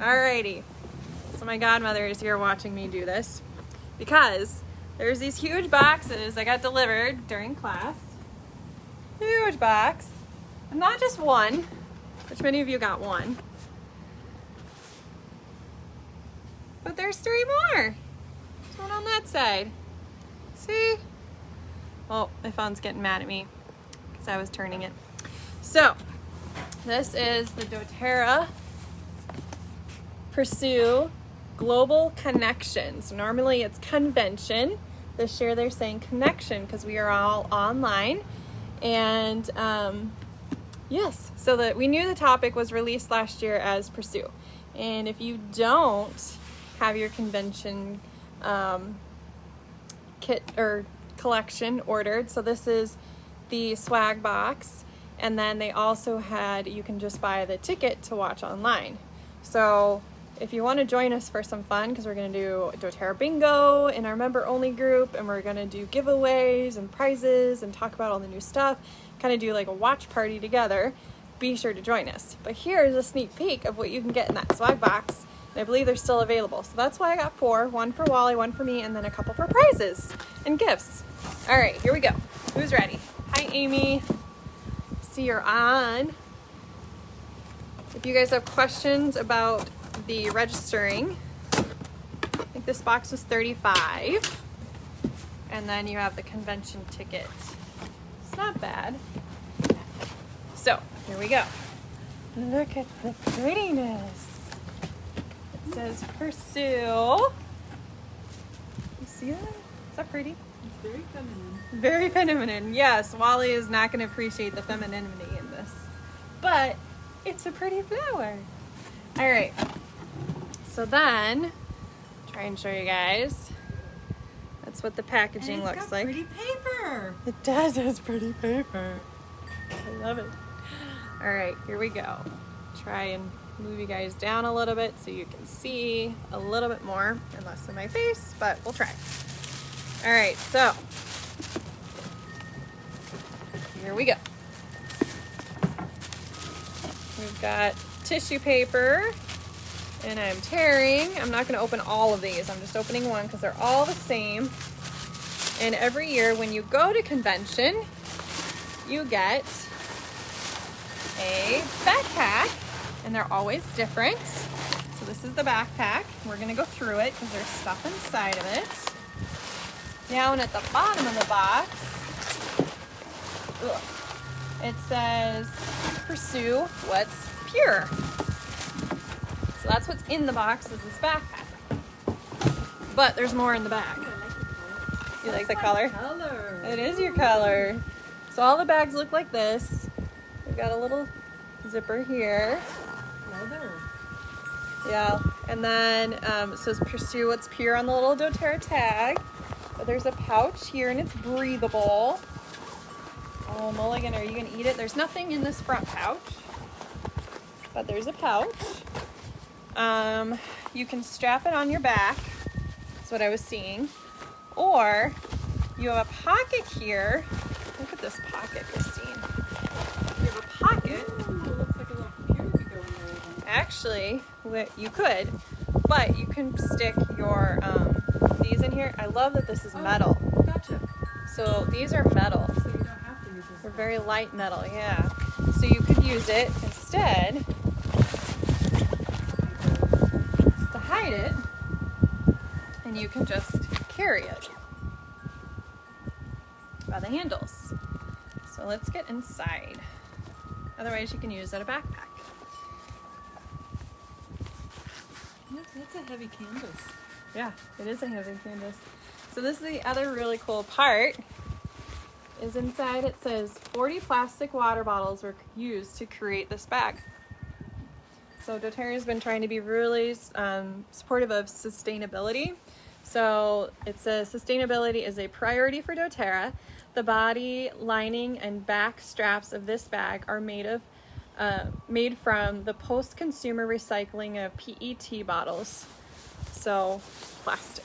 Alrighty. So my godmother is here watching me do this because there's these huge boxes that got delivered during class. Huge box. And not just one, which many of you got one. But there's 3 more. There's one on that side. See? Oh, my phone's getting mad at me because I was turning it. So, this is the doTERRA Pursue Global Connections. Normally it's convention. This year they're saying connection because we are all online. And yes, so that we knew the topic was released last year as Pursue. And if you don't have your convention kit or collection ordered, so this is the swag box, and then they also had, you can just buy the ticket to watch online. So if you want to join us for some fun, because we're going to do doTERRA bingo in our member only group, and we're going to do giveaways and prizes and talk about all the new stuff, kind of do like a watch party together, be sure to join us. But here's a sneak peek of what you can get in that swag box, and I believe they're still available. So that's why I got 4, one for Wally, one for me, and then a couple for prizes and gifts. All right, here we go. Who's ready? Hi, Amy. See, you're on. If you guys have questions about the registering, I think this box was $35, and then you have the convention ticket. It's not bad. So here we go. Look at the prettiness. It says Pursue. You see that? Is that pretty? It's very feminine. Very feminine. Yes, Wally is not going to appreciate the femininity in this, but it's a pretty flower. All right. So then, try and show you guys. That's what the packaging looks like. Pretty paper. It does. It's pretty paper. I love it. All right, here we go. Try and move you guys down a little bit so you can see a little bit more and less in my face, but we'll try. All right, so here we go. We've got tissue paper, and I'm tearing. I'm not going to open all of these. I'm just opening one because they're all the same. And every year when you go to convention, you get a backpack, and they're always different. So this is the backpack. We're going to go through it because there's stuff inside of it. Down at the bottom of the box, it says, Pursue What's Pure. So that's what's in the box, is this backpack. But there's more in the bag. You like the color? Color. It is your color. So all the bags look like this. We've got a little zipper here. Leather. Yeah, and then it says Pursue What's Pure on the little doTERRA tag. But there's a pouch here, and it's breathable. Oh, Mulligan, are you gonna eat it? There's nothing in this front pouch, but there's a pouch. You can strap it on your back. That's what I was seeing. Or you have a pocket here. Look at this pocket, Christine. You have a pocket. Ooh, it looks like a little computer could go in there even. Actually, you could, but you can stick your these in here. I love that this is metal. Gotcha. So these are metal. So you don't have to use this. They're very light metal, yeah. So you could use it instead to hide it, and you can just carry it by the handles. So let's get inside. Otherwise you can use it as a backpack. That's a heavy canvas. Yeah, it is a heavy canvas. So this is the other really cool part, is inside it says 40 plastic water bottles were used to create this bag. So doTERRA has been trying to be really supportive of sustainability. So it says sustainability is a priority for doTERRA. The body, lining, and back straps of this bag are made from the post-consumer recycling of PET bottles. So plastic.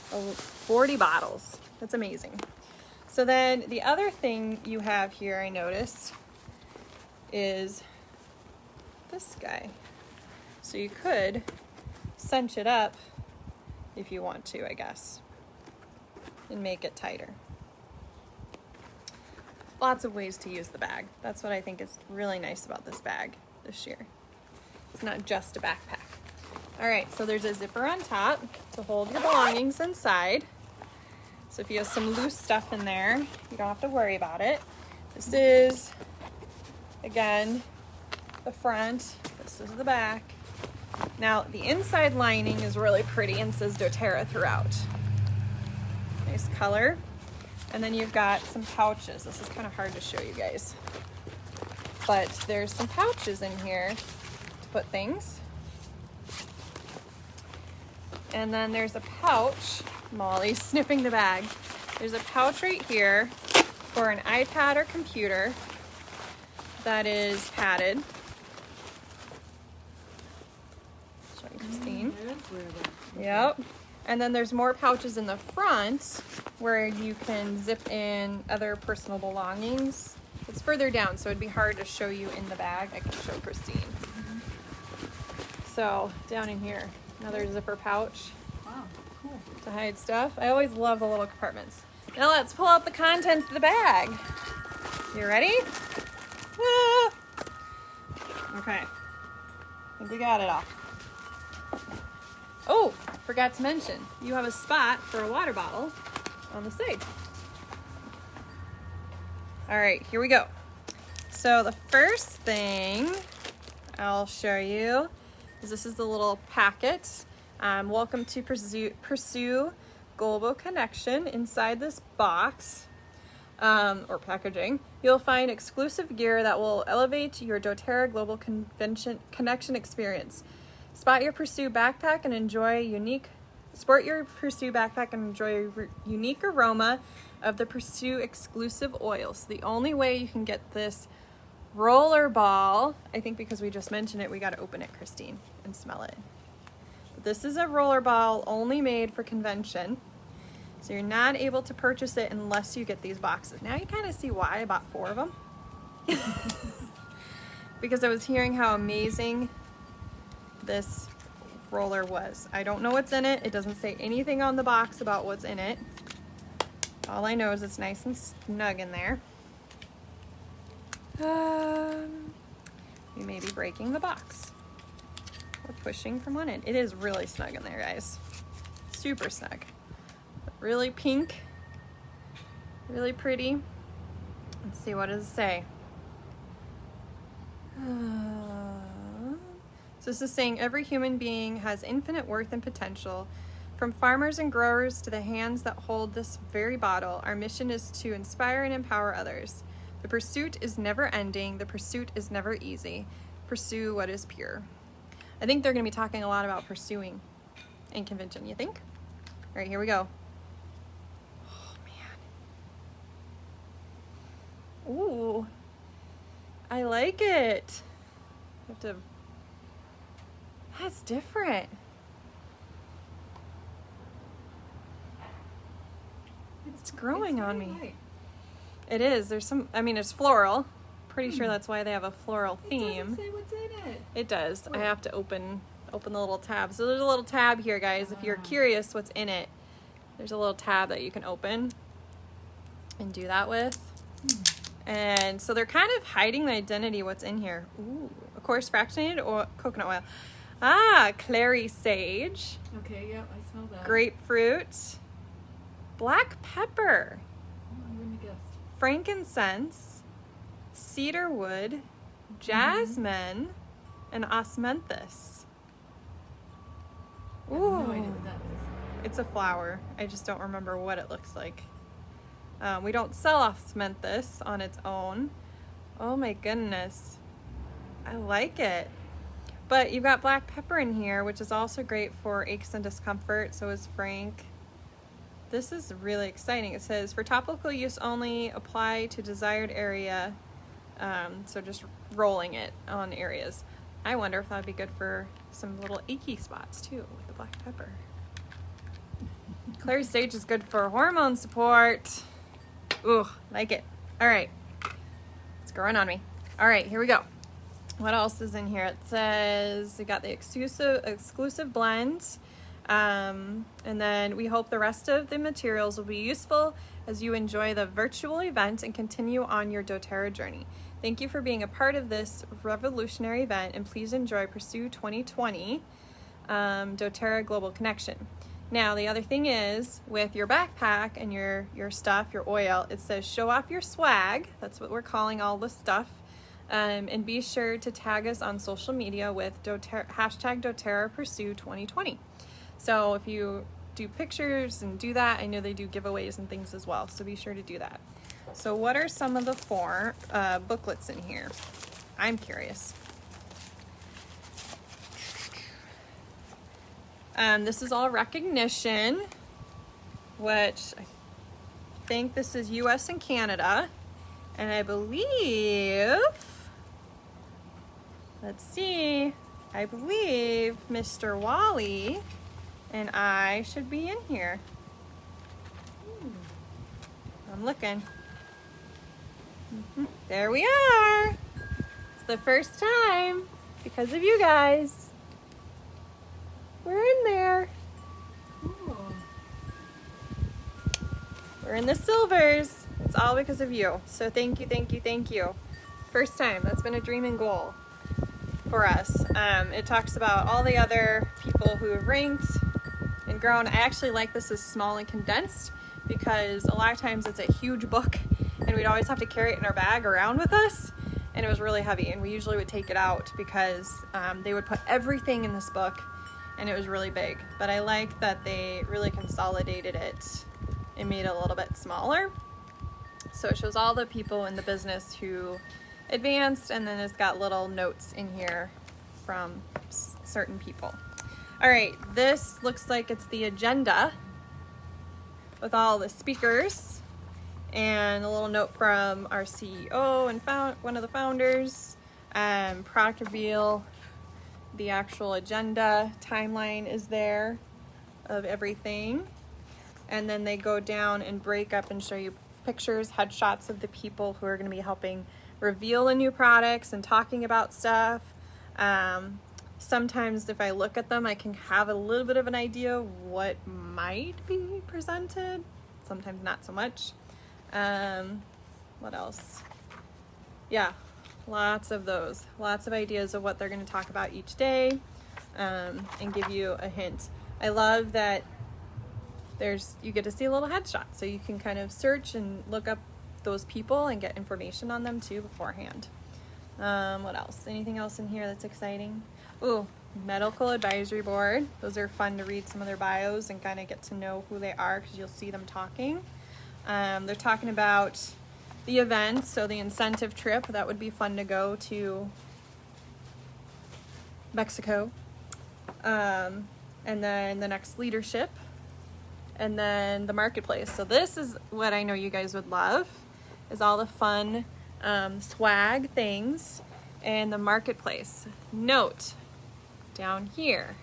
40 bottles. That's amazing. So then the other thing you have here, I noticed, is this guy. So you could cinch it up if you want to, I guess, and make it tighter. Lots of ways to use the bag. That's what I think is really nice about this bag this year. It's not just a backpack. All right, so there's a zipper on top to hold your belongings inside. So if you have some loose stuff in there, you don't have to worry about it. This is, again, the front. This is the back. Now, the inside lining is really pretty and says doTERRA throughout. Nice color. And then you've got some pouches. This is kind of hard to show you guys. But there's some pouches in here to put things. And then there's a pouch. Molly's sniffing the bag. There's a pouch right here for an iPad or computer that is padded. Show you, Christine. Yep. And then there's more pouches in the front where you can zip in other personal belongings. It's further down, so it'd be hard to show you in the bag. I can show Christine. So down in here, another zipper pouch. Wow, cool. To hide stuff. I always love the little compartments. Now let's pull out the contents of the bag. You ready? Ah! Okay. I think we got it all. Oh, forgot to mention, you have a spot for a water bottle on the side. All right, here we go. So the first thing I'll show you is this is the little packet. Welcome to Pursue Global Connection. Inside this box or packaging, you'll find exclusive gear that will elevate your doTERRA Global Connection experience. Sport your Pursue backpack and enjoy a unique aroma of the Pursue exclusive oils. The only way you can get this roller ball, I think because we just mentioned it, we got to open it, Christine, and smell it. This is a roller ball only made for convention. So you're not able to purchase it unless you get these boxes. Now you kind of see why I bought 4 of them. Because I was hearing how amazing this roller was. I don't know what's in it. It doesn't say anything on the box about what's in it. All I know is it's nice and snug in there. We may be breaking the box. We're pushing from one end. It is really snug in there, guys. Super snug. Really pink. Really pretty. Let's see, what does it say? So this is saying every human being has infinite worth and potential. From farmers and growers to the hands that hold this very bottle, our mission is to inspire and empower others. The pursuit is never ending. The pursuit is never easy. Pursue what is pure. I think they're going to be talking a lot about pursuing in convention, you think? All right, here we go. Oh, man. Ooh. I like it. I have to... That's different. It's growing on me. Light. It is. There's some, I mean, it's floral. Pretty sure that's why they have a floral theme. It doesn't say what's in it. It does. What? I have to open the little tab. So there's a little tab here, guys. If you're curious what's in it, there's a little tab that you can open and do that with. And so they're kind of hiding the identity what's in here. Ooh, of course, fractionated oil, coconut oil. Ah, clary sage, Okay, yeah, I smell that. grapefruit, black pepper, Oh, I wouldn't have guessed. frankincense, cedar wood, jasmine, and osmanthus. I have no idea what that is. It's a flower. I just don't remember what it looks like. We don't sell osmanthus on its own. Oh my goodness. I like it. But you've got black pepper in here, which is also great for aches and discomfort. So is Frank. This is really exciting. It says, for topical use only, apply to desired area. So just rolling it on areas. I wonder if that'd be good for some little achy spots too with the black pepper. Clary sage is good for hormone support. Ooh, like it. All right. It's growing on me. All right, here we go. What else is in here? It says we got the exclusive blends. And then we hope the rest of the materials will be useful as you enjoy the virtual event and continue on your doTERRA journey. Thank you for being a part of this revolutionary event, and please enjoy Pursue 2020 doTERRA Global Connection. Now, the other thing is, with your backpack and your stuff, your oil, it says show off your swag. That's what we're calling all the stuff. And be sure to tag us on social media with hashtag doTERRA Pursue 2020. So if you do pictures and do that, I know they do giveaways and things as well, so be sure to do that. So what are some of the four booklets in here? I'm curious. This is all recognition, which I think this is US and Canada. And I believe, let's see, I believe Mr. Wally and I should be in here. I'm looking. There we are. It's the first time because of you guys. We're in there. Cool. We're in the silvers. It's all because of you. So thank you, thank you, thank you. First time. That's been a dream and goal for us. It talks about all the other people who have ranked and grown. I actually like this as small and condensed because a lot of times it's a huge book and we'd always have to carry it in our bag around with us, and it was really heavy, and we usually would take it out because they would put everything in this book and it was really big. But I like that they really consolidated it and made it a little bit smaller. So it shows all the people in the business who advanced, and then it's got little notes in here from certain people. All right, this looks like it's the agenda with all the speakers and a little note from our CEO and one of the founders. Product reveal, the actual agenda timeline is there of everything. And then they go down and break up and show you pictures, headshots of the people who are going to be helping reveal the new products and talking about stuff. Sometimes if I look at them, I can have a little bit of an idea of what might be presented. Sometimes not so much. What else? Yeah, lots of those. Lots of ideas of what they're going to talk about each day, and give you a hint. I love that you get to see a little headshot, so you can kind of search and look up those people and get information on them too beforehand. What else? Anything else in here that's exciting? Ooh, medical advisory board. Those are fun to read some of their bios and kind of get to know who they are because you'll see them talking. They're talking about the event, so the incentive trip, that would be fun to go to Mexico. And then the next leadership, and then the marketplace. So this is what I know you guys would love, is all the fun swag things and the marketplace. Note down here,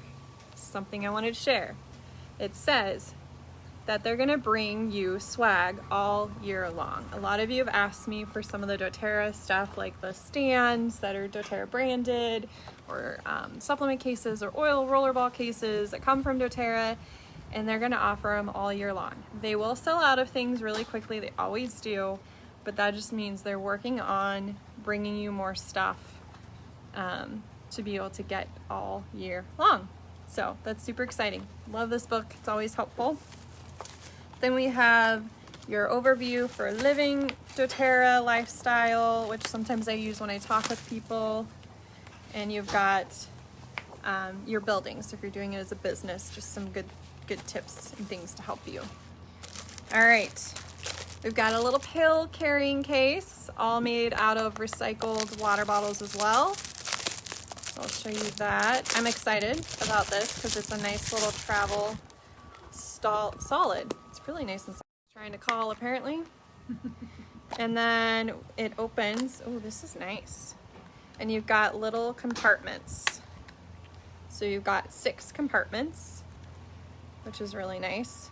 something I wanted to share. It says that they're gonna bring you swag all year long. A lot of you have asked me for some of the doTERRA stuff, like the stands that are doTERRA branded, or supplement cases or oil rollerball cases that come from doTERRA, and they're gonna offer them all year long. They will sell out of things really quickly, they always do, but that just means they're working on bringing you more stuff to be able to get all year long. So that's super exciting. Love this book, it's always helpful. Then we have your overview for living doTERRA lifestyle, which sometimes I use when I talk with people. And you've got your buildings, so if you're doing it as a business, just some good tips and things to help you. All right, we've got a little pill carrying case, all made out of recycled water bottles as well. So I'll show you that. I'm excited about this because it's a nice little travel solid. It's really nice and solid. Trying to call apparently. And then it opens. Oh, this is nice. And you've got little compartments. So you've got 6 compartments, which is really nice.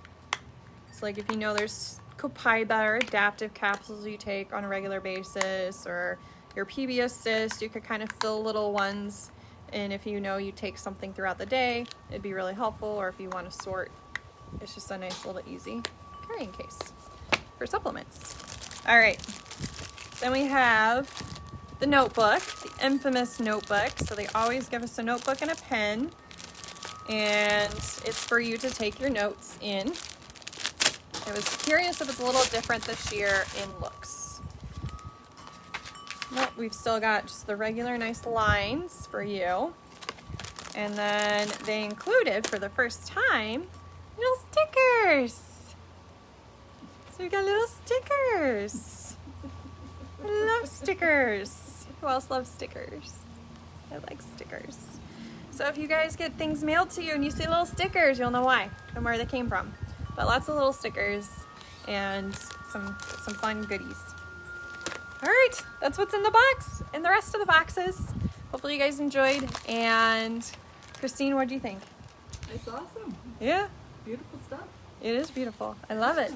So like if you know there's Copaiba or adaptive capsules you take on a regular basis, or your PB Assist. You could kind of fill little ones, and if you know you take something throughout the day, it'd be really helpful. Or if you want to sort, it's just a nice little easy carrying case for supplements. All right, then we have the notebook, the infamous notebook. So they always give us a notebook and a pen, and it's for you to take your notes in. I was curious if it's a little different this year in looks. Nope, we've still got just the regular nice lines for you. And then they included, for the first time, little stickers. So we got little stickers. I love stickers. Who else loves stickers? I like stickers. So if you guys get things mailed to you and you see little stickers, you'll know why and where they came from. But lots of little stickers and some fun goodies. All right, that's what's in the box and the rest of the boxes. Hopefully you guys enjoyed. And Christine, what do you think? It's awesome. Yeah, Beautiful stuff. it is beautiful. I love it.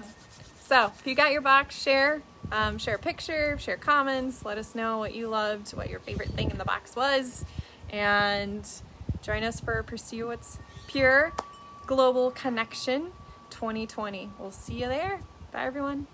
So if you got your box, share a picture, share comments, let us know what you loved, what your favorite thing in the box was, and join us for Pursue What's Pure Global Connection 2020. We'll see you there. Bye, everyone.